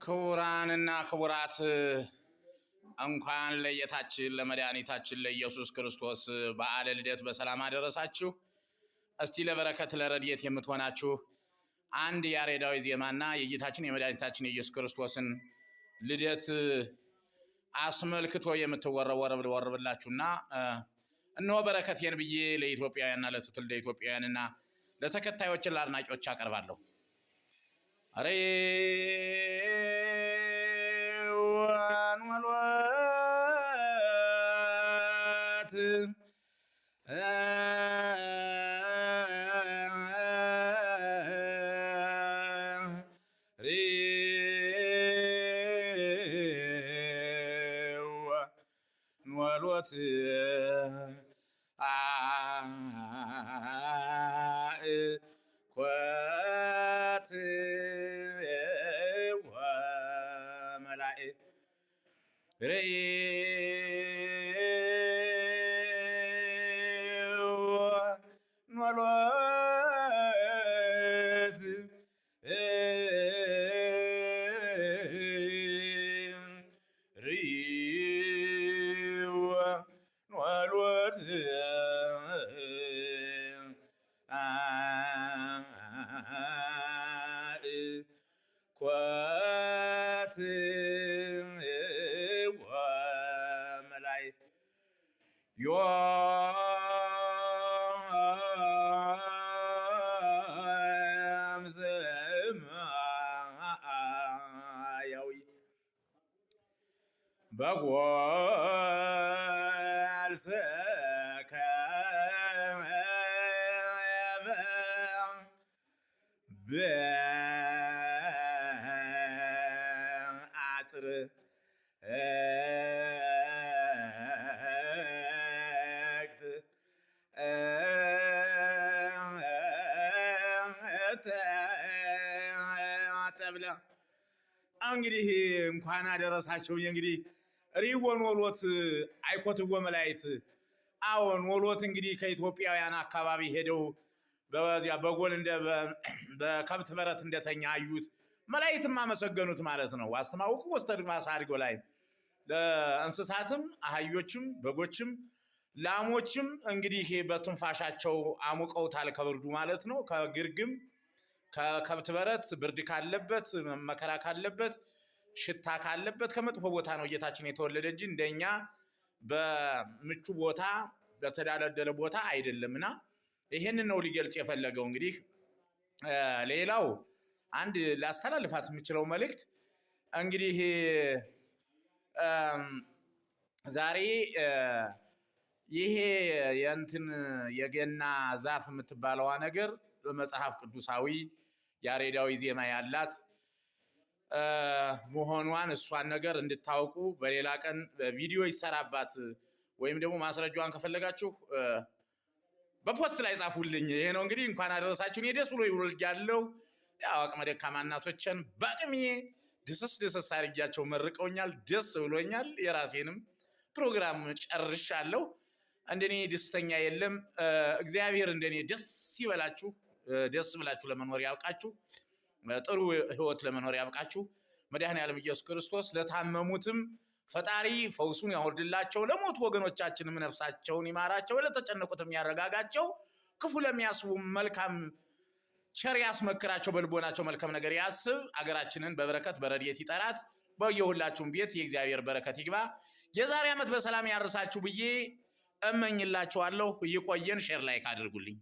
ክቡራንና ክቡራት እንኳን ለጌታችን ለመድኃኒታችን ለኢየሱስ ክርስቶስ በዓለ ልደት በሰላም አደረሳችሁ። እስቲ ለበረከት ለረድኤት የምትሆናችሁ አንድ ያሬዳዊ ዜማና የጌታችን የመድኃኒታችን የኢየሱስ ክርስቶስን ልደት አስመልክቶ የምትወረወርብላችሁና እነሆ በረከቴን ብዬ ለኢትዮጵያውያንና ለትውልደ ኢትዮጵያውያንና ለተከታዮችን ለአድናቂዎች አቀርባለሁ። አሬዋን ወልወት ወልወት ኮት ወመላእ ርኢው ወልወት ርኢው ወልወት ኮት ወመላእ ዮም ሰማያዊ በጎል ሰከበ በአጥር ተብላ እንግዲህ እንኳን አደረሳችሁ። እንግዲህ ሪወን ወልወት አይኮትዎ መላእክት አዎን ወልወት እንግዲህ ከኢትዮጵያውያን አካባቢ ሄደው በዚያ በጎል እንደ በከብት በረት እንደተኛ አዩት፣ መላእክትም አመሰገኑት ማለት ነው። አስተማውቁ ወስተድማ ሳርጎ ላይ ለእንስሳትም አህዮችም በጎችም ላሞችም እንግዲህ በትንፋሻቸው አሙቀውታል ከብርዱ ማለት ነው። ከግርግም ከከብት በረት ብርድ ካለበት መከራ ካለበት ሽታ ካለበት ከመጥፎ ቦታ ነው ጌታችን የተወለደ እንጂ እንደኛ በምቹ ቦታ በተዳለደለ ቦታ አይደለምና ይሄንን ነው ሊገልጽ የፈለገው። እንግዲህ ሌላው አንድ ላስተላልፋት የምችለው መልእክት እንግዲህ ዛሬ ይሄ የገና ዛፍ የምትባለዋ ነገር በመጽሐፍ ቅዱሳዊ ያሬዳዊ ዜማ ያላት መሆኗን እሷን ነገር እንድታውቁ በሌላ ቀን ቪዲዮ ይሰራባት ወይም ደግሞ ማስረጃዋን ከፈለጋችሁ በፖስት ላይ ጻፉልኝ። ይሄ ነው እንግዲህ እንኳን አደረሳችሁ። እኔ ደስ ብሎ ይውልጃለሁ። ያው አቅመ ደካማ እናቶችን በአቅሜ ደስ አድርጊያቸው መርቀውኛል። ደስ ብሎኛል። የራሴንም ፕሮግራም ጨርሻለሁ። እንደኔ ደስተኛ የለም። እግዚአብሔር እንደኔ ደስ ይበላችሁ፣ ደስ ብላችሁ ለመኖር ያብቃችሁ፣ ጥሩ ህይወት ለመኖር ያብቃችሁ። መድኃኔዓለም ኢየሱስ ክርስቶስ ለታመሙትም ፈጣሪ ፈውሱን ያወርድላቸው፣ ለሞቱ ወገኖቻችንም ነፍሳቸውን ይማራቸው፣ ለተጨነቁትም ያረጋጋቸው፣ ክፉ ለሚያስቡ መልካም ቸር ያስመክራቸው፣ በልቦናቸው መልካም ነገር ያስብ፣ አገራችንን በበረከት በረድኤት ይጠራት። በየሁላችሁም ቤት የእግዚአብሔር በረከት ይግባ። የዛሬ ዓመት በሰላም ያርሳችሁ ብዬ እመኝላችኋለሁ። ይቆየን። ሼር ላይክ አድርጉልኝ።